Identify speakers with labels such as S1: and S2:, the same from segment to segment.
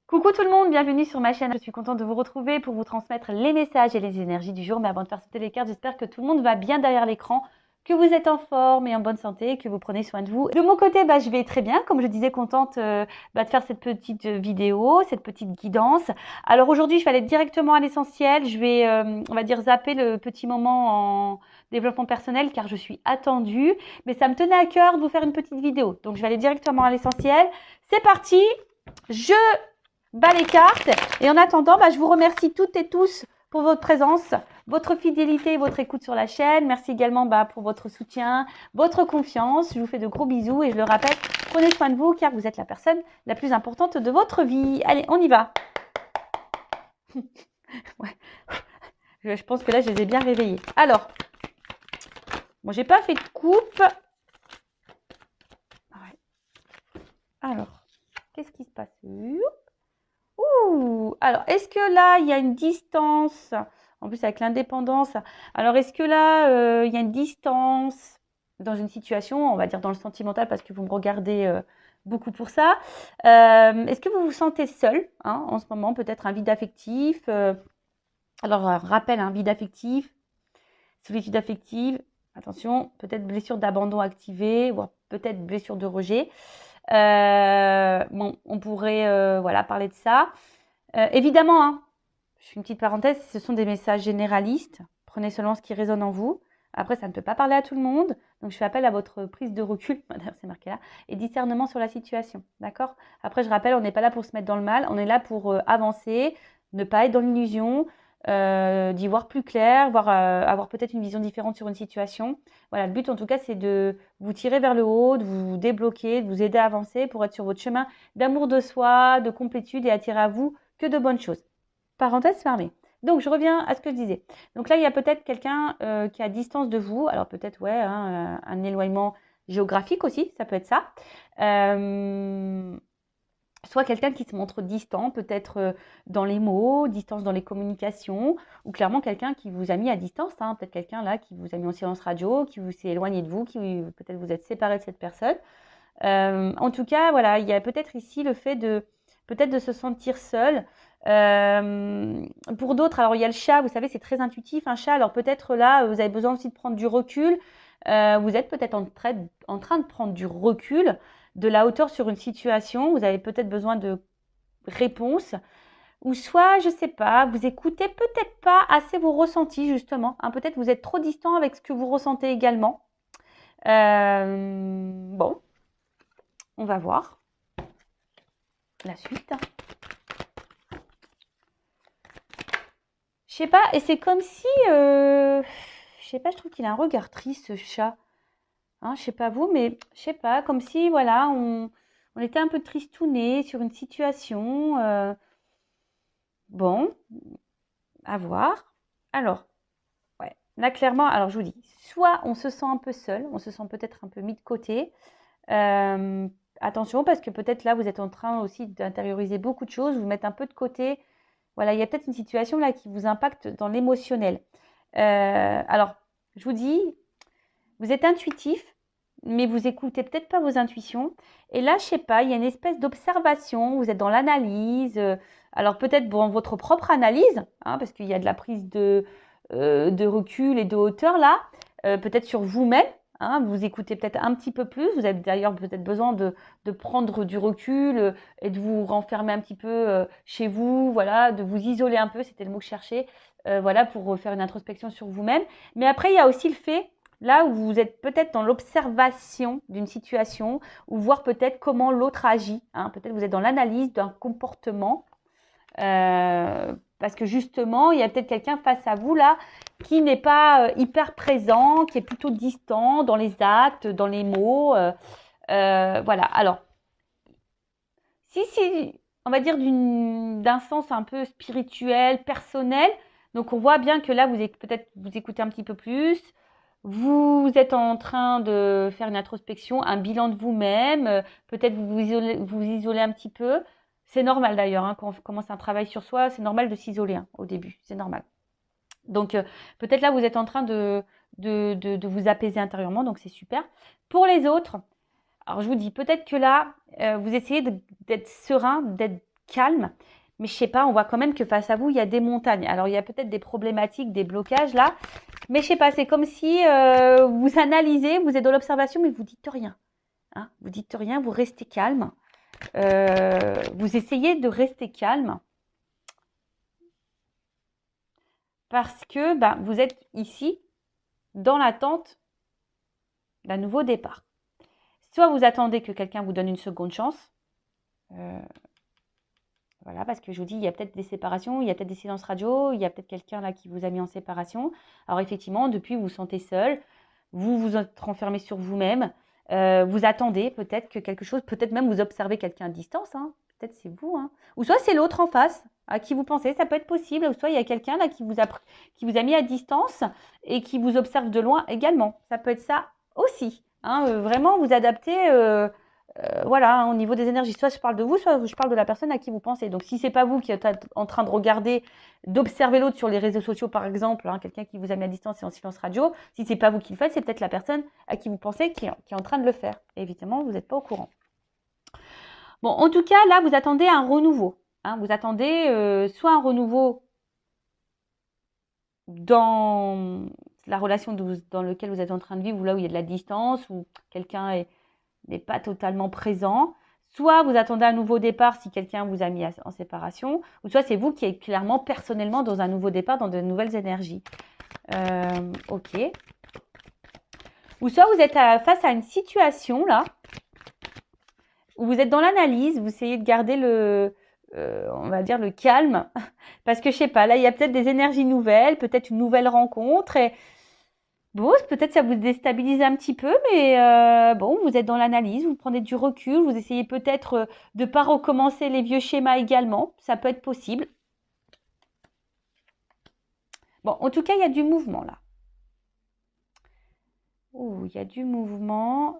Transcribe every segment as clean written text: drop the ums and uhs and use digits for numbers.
S1: Coucou tout le monde, bienvenue sur ma chaîne. Je suis contente de vous retrouver pour vous transmettre les messages et les énergies du jour. Mais avant de faire sauter les cartes, j'espère que tout le monde va bien derrière l'écran, que vous êtes en forme et en bonne santé, que vous prenez soin de vous. De mon côté, je vais très bien. Comme je disais, contente de faire cette petite vidéo, cette petite guidance. Alors aujourd'hui, je vais aller directement à l'essentiel. Je vais, on va dire, zapper le petit moment en développement personnel car je suis attendue. Mais ça me tenait à cœur de vous faire une petite vidéo. Donc je vais aller directement à l'essentiel. C'est parti. Je bas les cartes. Et en attendant, je vous remercie toutes et tous pour votre présence, votre fidélité et votre écoute sur la chaîne. Merci également pour votre soutien, votre confiance. Je vous fais de gros bisous et je le rappelle, prenez soin de vous car vous êtes la personne la plus importante de votre vie. Allez, on y va. Ouais. Je pense que là, je les ai bien réveillés. Alors, bon, j'ai pas fait de coupe. Ouais. Alors, qu'est-ce qui se passe? Ouh, alors, est-ce que là, il y a une distance? En plus, avec l'indépendance. Alors, est-ce que là, il y a une distance dans une situation, on va dire dans le sentimental, parce que vous me regardez beaucoup pour ça. Est-ce que vous vous sentez seul en ce moment? Peut-être un vide affectif. Alors, rappel, un vide affectif, solitude affective. Attention, peut-être blessure d'abandon activée, voire peut-être blessure de rejet. Bon, on pourrait voilà, parler de ça. Évidemment, je fais une petite parenthèse, ce sont des messages généralistes. Prenez seulement ce qui résonne en vous. Après, ça ne peut pas parler à tout le monde. Donc, je fais appel à votre prise de recul, d'ailleurs c'est marqué là, et discernement sur la situation. D'accord? Après, je rappelle, on n'est pas là pour se mettre dans le mal. On est là pour avancer, ne pas être dans l'illusion, d'y voir plus clair, avoir peut-être une vision différente sur une situation. Voilà, le but en tout cas, c'est de vous tirer vers le haut, de vous débloquer, de vous aider à avancer pour être sur votre chemin d'amour de soi, de complétude et attirer à vous que de bonnes choses. Parenthèse fermée. Donc, je reviens à ce que je disais. Donc là, il y a peut-être quelqu'un qui est à distance de vous. Alors peut-être, ouais, un éloignement géographique aussi, ça peut être ça. Soit quelqu'un qui se montre distant, peut-être dans les mots, distance dans les communications, ou clairement quelqu'un qui vous a mis à distance, peut-être quelqu'un là qui vous a mis en silence radio, qui vous s'est éloigné de vous, qui peut-être vous êtes séparé de cette personne. En tout cas, voilà, il y a peut-être ici le fait de peut-être de se sentir seul. Pour d'autres, alors il y a le chat, vous savez, c'est très intuitif, un chat. Alors peut-être là, vous avez besoin aussi de prendre du recul. Vous êtes peut-être en train de prendre du recul, de la hauteur sur une situation. Vous avez peut-être besoin de réponses. Ou soit, je ne sais pas, vous écoutez peut-être pas assez vos ressentis, justement. Peut-être vous êtes trop distant avec ce que vous ressentez également. Bon, on va voir la suite. Je sais pas, et c'est comme si, je sais pas, je trouve qu'il a un regard triste, ce chat. Je sais pas vous, mais je sais pas, comme si, voilà, on était un peu tristouné sur une situation. Bon, à voir. Alors, ouais, là, clairement, alors je vous dis, soit on se sent un peu seul, on se sent peut-être un peu mis de côté. Attention, parce que peut-être là, vous êtes en train aussi d'intérioriser beaucoup de choses, vous mettre un peu de côté. Voilà, il y a peut-être une situation là qui vous impacte dans l'émotionnel. Alors, je vous dis, vous êtes intuitif, mais vous écoutez peut-être pas vos intuitions. Et là, je sais pas, il y a une espèce d'observation, vous êtes dans l'analyse. Alors peut-être dans votre propre analyse, parce qu'il y a de la prise de recul et de hauteur là, peut-être sur vous-même. Vous écoutez peut-être un petit peu plus. Vous avez d'ailleurs peut-être besoin de prendre du recul et de vous renfermer un petit peu chez vous, voilà, de vous isoler un peu, c'était le mot que je cherchais, voilà, pour faire une introspection sur vous-même. Mais après, il y a aussi le fait, là où vous êtes peut-être dans l'observation d'une situation, ou voir peut-être comment l'autre agit. Peut-être vous êtes dans l'analyse d'un comportement. Parce que justement, il y a peut-être quelqu'un face à vous là qui n'est pas hyper présent, qui est plutôt distant dans les actes, dans les mots. Voilà. Alors, si on va dire d'un sens un peu spirituel, personnel, donc on voit bien que là, peut-être vous écoutez un petit peu plus. Vous êtes en train de faire une introspection, un bilan de vous-même. Peut-être vous isolez un petit peu. C'est normal d'ailleurs, quand on commence un travail sur soi, c'est normal de s'isoler au début, c'est normal. Donc peut-être là, vous êtes en train de vous apaiser intérieurement, donc c'est super. Pour les autres, alors je vous dis, peut-être que là, vous essayez d'être serein, d'être calme. Mais je sais pas, on voit quand même que face à vous, il y a des montagnes. Alors, il y a peut-être des problématiques, des blocages là. Mais je sais pas, c'est comme si vous analysez, vous êtes dans l'observation, mais vous dites rien. Hein, vous dites rien, vous restez calme. Vous essayez de rester calme. Parce que vous êtes ici dans l'attente d'un nouveau départ. Soit vous attendez que quelqu'un vous donne une seconde chance. Voilà, parce que je vous dis, il y a peut-être des séparations, il y a peut-être des silences radio, il y a peut-être quelqu'un là qui vous a mis en séparation. Alors effectivement, depuis, vous vous sentez seul, vous vous êtes renfermé sur vous-même, vous attendez peut-être que quelque chose, peut-être même vous observez quelqu'un à distance, hein. Peut-être c'est vous, hein. Ou soit c'est l'autre en face à qui vous pensez, ça peut être possible, ou soit il y a quelqu'un là qui vous a mis à distance et qui vous observe de loin également. Ça peut être ça aussi, hein. Vraiment vous adapter. Voilà, hein, au niveau des énergies, soit je parle de vous, soit je parle de la personne à qui vous pensez. Donc, si c'est pas vous qui êtes en train de regarder, d'observer l'autre sur les réseaux sociaux, par exemple, hein, quelqu'un qui vous a mis à distance et en silence radio, si c'est pas vous qui le faites, c'est peut-être la personne à qui vous pensez qui est en train de le faire. Et évidemment, vous n'êtes pas au courant. Bon, en tout cas, là, vous attendez un renouveau. Hein, vous attendez soit un renouveau dans la relation dans laquelle vous êtes en train de vivre, ou là où il y a de la distance, où quelqu'un n'est pas totalement présent. Soit vous attendez un nouveau départ si quelqu'un vous a mis en séparation, ou soit c'est vous qui êtes clairement personnellement dans un nouveau départ, dans de nouvelles énergies. Ok. Ou soit vous êtes face à une situation là, où vous êtes dans l'analyse, vous essayez de garder on va dire le calme, parce que je sais pas, là il y a peut-être des énergies nouvelles, peut-être une nouvelle rencontre, et bon, peut-être ça vous déstabilise un petit peu, mais bon, vous êtes dans l'analyse, vous prenez du recul, vous essayez peut-être de ne pas recommencer les vieux schémas également, ça peut être possible. Bon, en tout cas, il y a du mouvement là. Ouh, il y a du mouvement.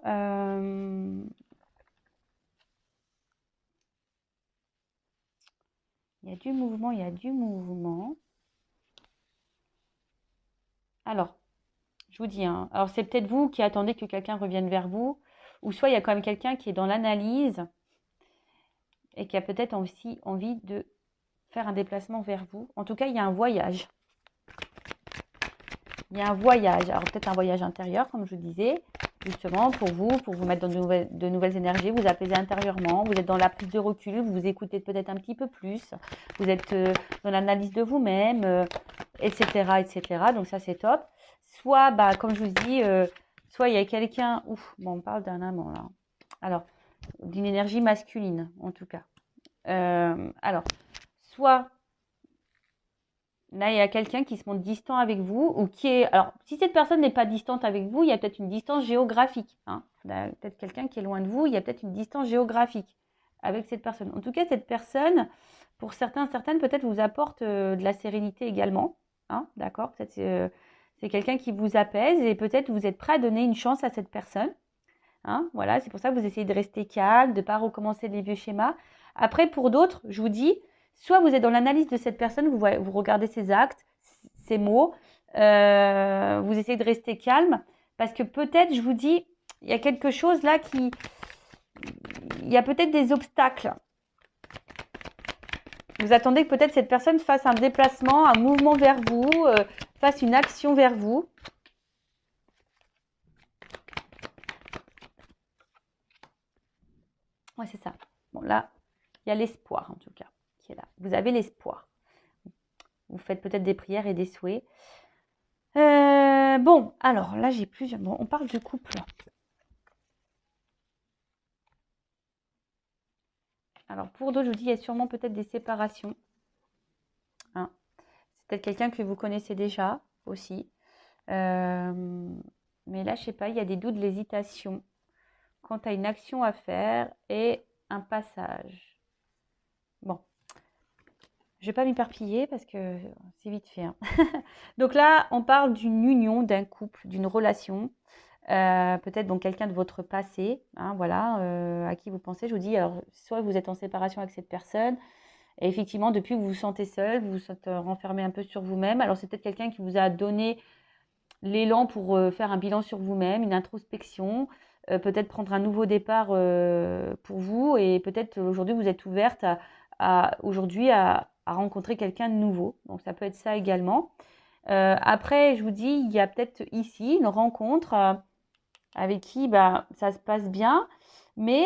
S1: Il y a du mouvement, il y a du mouvement. Alors, je vous dis, hein, alors c'est peut-être vous qui attendez que quelqu'un revienne vers vous, ou soit il y a quand même quelqu'un qui est dans l'analyse et qui a peut-être aussi envie de faire un déplacement vers vous. En tout cas, il y a un voyage. Il y a un voyage. Alors peut-être un voyage intérieur, comme je vous disais, justement pour vous mettre dans de nouvelles énergies, vous apaiser intérieurement, vous êtes dans la prise de recul, vous vous écoutez peut-être un petit peu plus, vous êtes dans l'analyse de vous-même, etc., etc. Donc ça, c'est top. Soit, comme je vous dis, soit il y a quelqu'un... Ouf, bon, on parle d'un amant, là. Alors, d'une énergie masculine, en tout cas. Alors, soit... Là, il y a quelqu'un qui se montre distant avec vous ou qui est... Alors, si cette personne n'est pas distante avec vous, il y a peut-être une distance géographique. Hein. Peut-être quelqu'un qui est loin de vous, il y a peut-être une distance géographique avec cette personne. En tout cas, cette personne, pour certaines, peut-être vous apporte de la sérénité également. Hein, d'accord? Peut-être c'est quelqu'un qui vous apaise et peut-être vous êtes prêt à donner une chance à cette personne. Hein, voilà, c'est pour ça que vous essayez de rester calme, de ne pas recommencer les vieux schémas. Après, pour d'autres, je vous dis, soit vous êtes dans l'analyse de cette personne, vous regardez ses actes, ses mots, vous essayez de rester calme, parce que peut-être, je vous dis, il y a quelque chose là il y a peut-être des obstacles. Vous attendez que peut-être cette personne fasse un déplacement, un mouvement vers vous, fasse une action vers vous. Ouais, c'est ça. Bon, là, il y a l'espoir, en tout cas, qui est là. Vous avez l'espoir. Vous faites peut-être des prières et des souhaits. Bon, alors, là, j'ai plusieurs... Bon, on parle de couple. Alors, pour d'autres, je vous dis, il y a sûrement peut-être des séparations. Hein. C'est peut-être quelqu'un que vous connaissez déjà, aussi. Mais là, je sais pas, il y a des doutes, de l'hésitation quant à une action à faire et un passage. Bon. Je ne vais pas m'éparpiller parce que c'est vite fait. Hein. Donc là, on parle d'une union, d'un couple, d'une relation. Peut-être donc quelqu'un de votre passé, hein, voilà, à qui vous pensez. Je vous dis, alors, soit vous êtes en séparation avec cette personne, et effectivement, depuis, vous vous sentez seul, vous vous êtes renfermé un peu sur vous-même. Alors, c'est peut-être quelqu'un qui vous a donné l'élan pour faire un bilan sur vous-même, une introspection, peut-être prendre un nouveau départ pour vous, et peut-être aujourd'hui, vous êtes ouverte aujourd'hui à rencontrer quelqu'un de nouveau. Donc, ça peut être ça également. Après, je vous dis, il y a peut-être ici une rencontre avec qui ça se passe bien, mais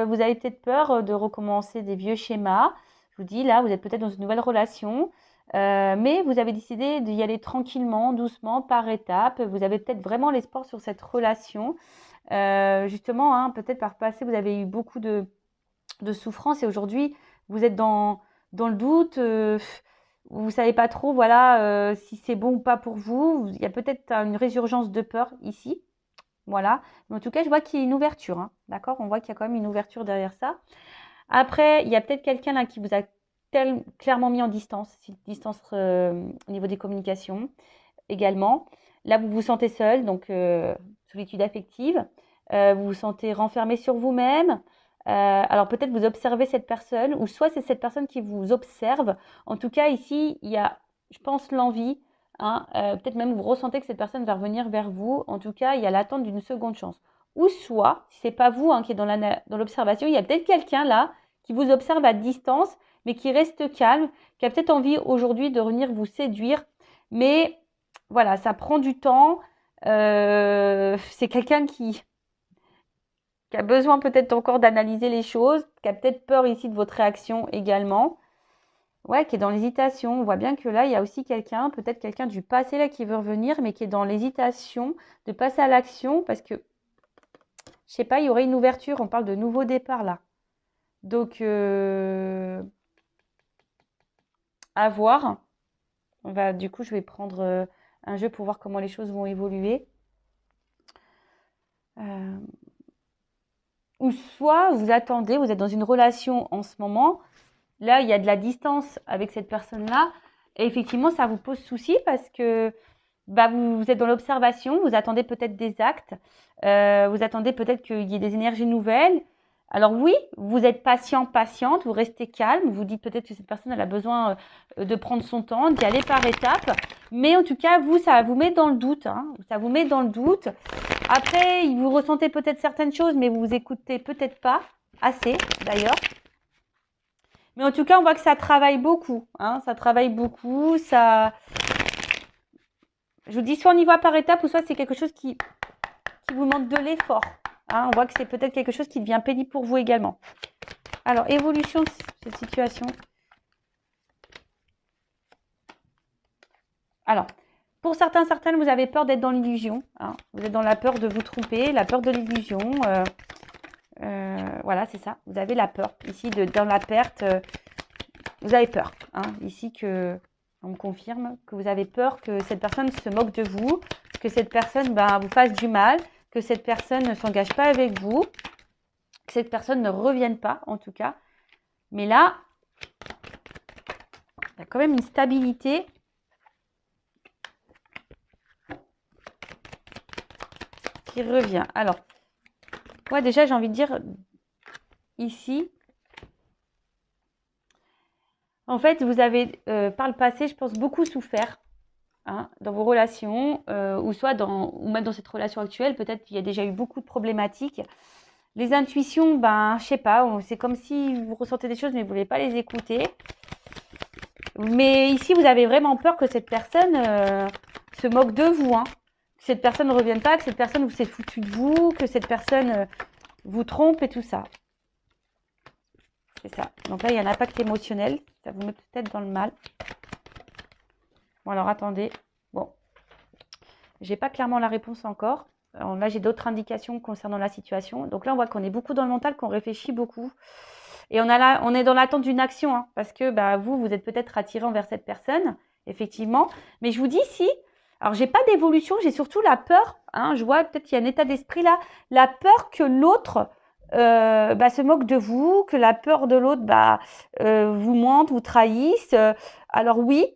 S1: vous avez peut-être peur de recommencer des vieux schémas. Je vous dis, là, vous êtes peut-être dans une nouvelle relation, mais vous avez décidé d'y aller tranquillement, doucement, par étapes. Vous avez peut-être vraiment l'espoir sur cette relation. Justement, hein, peut-être par le passé, vous avez eu beaucoup de souffrance et aujourd'hui, vous êtes dans le doute. Vous ne savez pas trop, voilà, si c'est bon ou pas pour vous. Il y a peut-être une résurgence de peur ici. Voilà. Mais en tout cas, je vois qu'il y a une ouverture. Hein. D'accord? On voit qu'il y a quand même une ouverture derrière ça. Après, il y a peut-être quelqu'un là qui vous a clairement mis en distance, distance au niveau des communications également. Là, vous vous sentez seul, donc solitude affective. Vous vous sentez renfermé sur vous-même. Alors peut-être vous observez cette personne, ou soit c'est cette personne qui vous observe. En tout cas, ici, il y a, je pense, l'envie. Hein, peut-être même vous ressentez que cette personne va revenir vers vous. En tout cas, il y a l'attente d'une seconde chance. Ou soit, si c'est pas vous qui est dans l'observation, il y a peut-être quelqu'un là qui vous observe à distance, mais qui reste calme, qui a peut-être envie aujourd'hui de venir vous séduire. Mais voilà, ça prend du temps. C'est quelqu'un qui a besoin peut-être encore d'analyser les choses, qui a peut-être peur ici de votre réaction également. Ouais, qui est dans l'hésitation. On voit bien que là, il y a aussi quelqu'un, peut-être quelqu'un du passé là qui veut revenir, mais qui est dans l'hésitation de passer à l'action parce que, je sais pas, il y aurait une ouverture. On parle de nouveau départ là. Donc, à voir. Du coup, je vais prendre un jeu pour voir comment les choses vont évoluer. Ou soit vous attendez, vous êtes dans une relation en ce moment, là il y a de la distance avec cette personne-là, et effectivement ça vous pose souci parce que vous êtes dans l'observation, vous attendez peut-être des actes, vous attendez peut-être qu'il y ait des énergies nouvelles. Alors oui, vous êtes patient, patiente, vous restez calme, vous dites peut-être que cette personne elle a besoin de prendre son temps, d'y aller par étapes, mais en tout cas vous, ça vous met dans le doute, hein, ça vous met dans le doute. Après, vous ressentez peut-être certaines choses, mais vous vous écoutez peut-être pas assez d'ailleurs. Mais en tout cas, on voit que ça travaille beaucoup, hein, ça travaille beaucoup, ça. Je vous dis, soit on y va par étapes, ou soit c'est quelque chose qui vous demande de l'effort. Hein. On voit que c'est peut-être quelque chose qui devient pénible pour vous également. Alors, évolution de cette situation. Alors, pour certains, certaines, vous avez peur d'être dans l'illusion. Hein. Vous êtes dans la peur de vous tromper, la peur de l'illusion. Voilà, c'est ça. Vous avez la peur. Ici, dans la perte, vous avez peur. Hein. Ici, on me confirme que vous avez peur que cette personne se moque de vous, que cette personne vous fasse du mal, que cette personne ne s'engage pas avec vous, que cette personne ne revienne pas, en tout cas. Mais là, il y a quand même une stabilité. Qui revient. Alors, moi déjà, j'ai envie de dire, ici, en fait, vous avez, par le passé, je pense, beaucoup souffert. Hein, dans vos relations, ou même dans cette relation actuelle, peut-être qu'il y a déjà eu beaucoup de problématiques. Les intuitions, je sais pas, c'est comme si vous ressentez des choses mais vous ne voulez pas les écouter. Mais ici, vous avez vraiment peur que cette personne se moque de vous, hein. Que cette personne ne revienne pas, que cette personne vous s'est foutu de vous, que cette personne vous trompe et tout ça. C'est ça. Donc là, il y a un impact émotionnel. Ça vous met peut-être dans le mal. Bon, alors attendez. Bon, j'ai pas clairement la réponse encore. Alors, là, j'ai d'autres indications concernant la situation. Donc là, on voit qu'on est beaucoup dans le mental, qu'on réfléchit beaucoup. Et on est dans l'attente d'une action, hein, parce que vous êtes peut-être attiré envers cette personne, effectivement. Mais je vous dis, si, alors j'ai pas d'évolution, j'ai surtout la peur. Hein, je vois peut-être qu'il y a un état d'esprit là, la peur que l'autre se moque de vous, que la peur de l'autre vous mente, vous trahisse. Alors oui,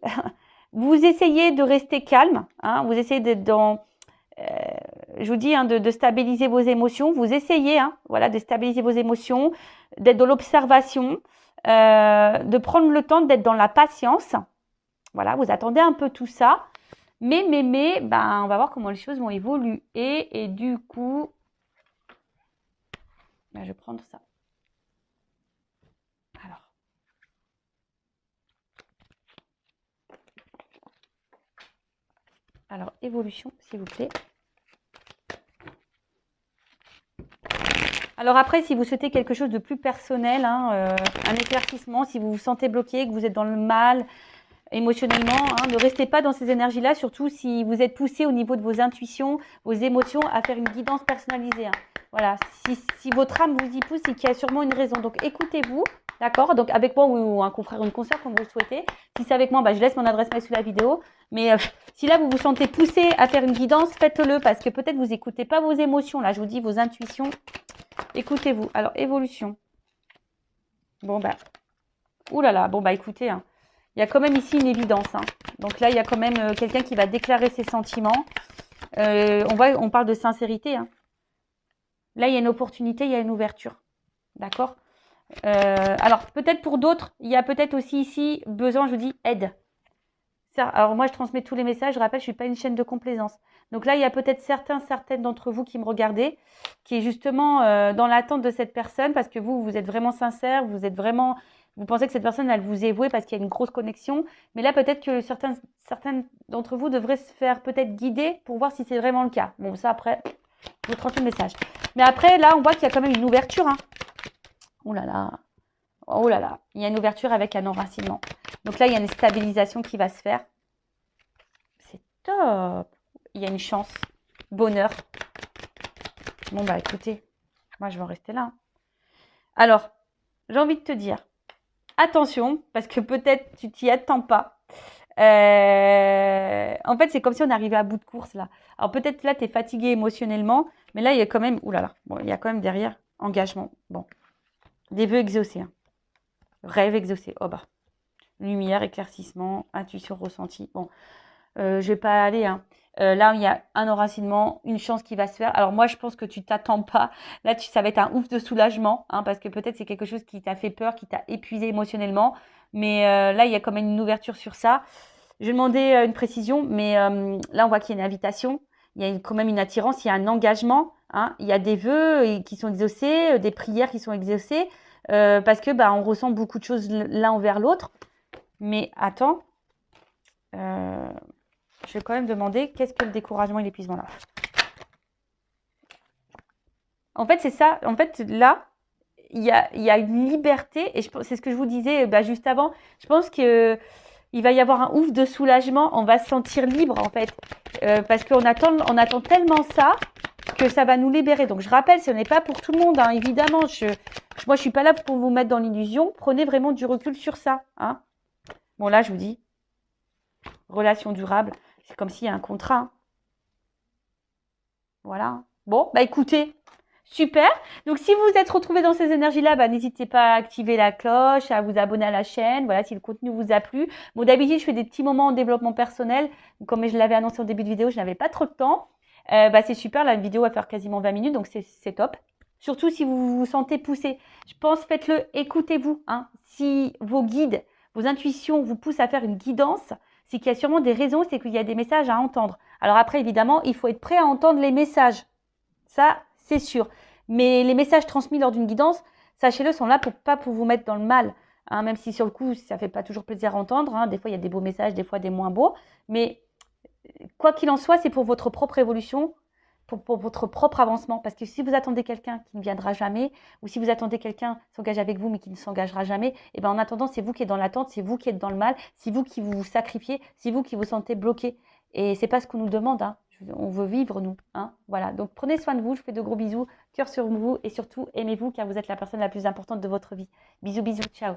S1: vous essayez de rester calme, hein, vous essayez d'être dans, je vous dis, hein, de stabiliser vos émotions. Vous essayez, hein, voilà, de stabiliser vos émotions, d'être dans l'observation, de prendre le temps d'être dans la patience. Voilà, vous attendez un peu tout ça. Mais, on va voir comment les choses vont évoluer. Et du coup, je vais prendre ça. Alors, Alors, évolution, s'il vous plaît. Alors après, si vous souhaitez quelque chose de plus personnel, hein, un éclaircissement, si vous vous sentez bloqué, que vous êtes dans le mal émotionnellement, hein, ne restez pas dans ces énergies-là, surtout si vous êtes poussé au niveau de vos intuitions, vos émotions, à faire une guidance personnalisée. Hein. Voilà, si votre âme vous y pousse, c'est qu'il y a sûrement une raison. Donc écoutez-vous, d'accord? Donc avec moi ou un confrère ou une consoeur, comme vous le souhaitez. Si c'est avec moi, je laisse mon adresse mail sous la vidéo. Mais si là, vous vous sentez poussé à faire une guidance, faites-le parce que peut-être vous n'écoutez pas vos émotions. Là, je vous dis vos intuitions. Écoutez-vous. Alors, évolution. Bon, oulala, bon, écoutez, hein. Il y a quand même ici une évidence. Hein. Donc là, il y a quand même quelqu'un qui va déclarer ses sentiments. On parle de sincérité. Hein. Là, il y a une opportunité, il y a une ouverture. D'accord? Alors, peut-être pour d'autres, il y a peut-être aussi ici besoin, je vous dis, aide. Alors moi, je transmets tous les messages. Je rappelle, je ne suis pas une chaîne de complaisance. Donc là, il y a peut-être certaines d'entre vous qui me regardez, qui est justement dans l'attente de cette personne parce que vous êtes vraiment sincère, vous pensez que cette personne, elle vous est vouée parce qu'il y a une grosse connexion. Mais là, peut-être que certaines d'entre vous devraient se faire peut-être guider pour voir si c'est vraiment le cas. Bon, ça après, je vous transmets le message. Mais après, là, on voit qu'il y a quand même une ouverture. Hein. Oh là là. Oh là là. Il y a une ouverture avec un enracinement. Donc là, il y a une stabilisation qui va se faire. C'est top. Il y a une chance. Bonheur. Bon, écoutez, moi, je vais en rester là. Alors, j'ai envie de te dire, attention, parce que peut-être tu t'y attends pas. En fait, c'est comme si on arrivait à bout de course, là. Alors, peut-être là, tu es fatigué émotionnellement, mais là, il y a quand même, oulala, bon, il y a quand même derrière engagement. Bon, des vœux exaucés. Hein. Rêve exaucé. Oh lumière, éclaircissement, intuition, ressenti. Bon, je vais pas aller. Hein. Là, il y a un enracinement, une chance qui va se faire. Alors moi, je pense que tu t'attends pas. Là, ça va être un ouf de soulagement, hein, parce que peut-être c'est quelque chose qui t'a fait peur, qui t'a épuisé émotionnellement. Mais là, il y a quand même une ouverture sur ça. Je vais demander une précision, mais là, on voit qu'il y a une invitation. Il y a quand même une attirance, il y a un engagement. Hein. Il y a des vœux qui sont exaucés, des prières qui sont exaucées, parce que on ressent beaucoup de choses l'un envers l'autre. Mais attends, je vais quand même demander qu'est-ce que le découragement et l'épuisement là. En fait, c'est ça. En fait, là, il y a une liberté, et c'est ce que je vous disais juste avant. Je pense que il va y avoir un ouf de soulagement. On va se sentir libre, en fait, parce qu'on attend tellement ça que ça va nous libérer. Donc, je rappelle, ce n'est pas pour tout le monde, hein, évidemment. Moi, je suis pas là pour vous mettre dans l'illusion. Prenez vraiment du recul sur ça. Hein. Bon, là, je vous dis, relation durable, c'est comme s'il y a un contrat. Hein. Voilà. Bon, écoutez, super. Donc, si vous êtes retrouvé dans ces énergies-là, n'hésitez pas à activer la cloche, à vous abonner à la chaîne. Voilà, si le contenu vous a plu. Bon, d'habitude, je fais des petits moments en développement personnel. Comme je l'avais annoncé au début de vidéo, je n'avais pas trop de temps. C'est super. La vidéo va faire quasiment 20 minutes, donc c'est top. Surtout si vous vous sentez poussé. Je pense, faites-le, écoutez-vous. Hein. Si vos guides, vos intuitions vous poussent à faire une guidance, c'est qu'il y a sûrement des raisons, c'est qu'il y a des messages à entendre. Alors après, évidemment, il faut être prêt à entendre les messages. Ça, c'est sûr. Mais les messages transmis lors d'une guidance, sachez-le, sont là pas pour vous mettre dans le mal. Hein, même si sur le coup, ça ne fait pas toujours plaisir à entendre. Hein. Des fois, il y a des beaux messages, des fois des moins beaux. Mais quoi qu'il en soit, c'est pour votre propre évolution, pour votre propre avancement. Parce que si vous attendez quelqu'un qui ne viendra jamais, ou si vous attendez quelqu'un qui s'engage avec vous mais qui ne s'engagera jamais, en attendant, c'est vous qui êtes dans l'attente, c'est vous qui êtes dans le mal, c'est vous qui vous sacrifiez, c'est vous qui vous sentez bloqué. Et c'est pas ce qu'on nous demande. Hein. On veut vivre, nous. Hein. Voilà. Donc, prenez soin de vous. Je vous fais de gros bisous. Cœur sur vous. Et surtout, aimez-vous car vous êtes la personne la plus importante de votre vie. Bisous, bisous. Ciao.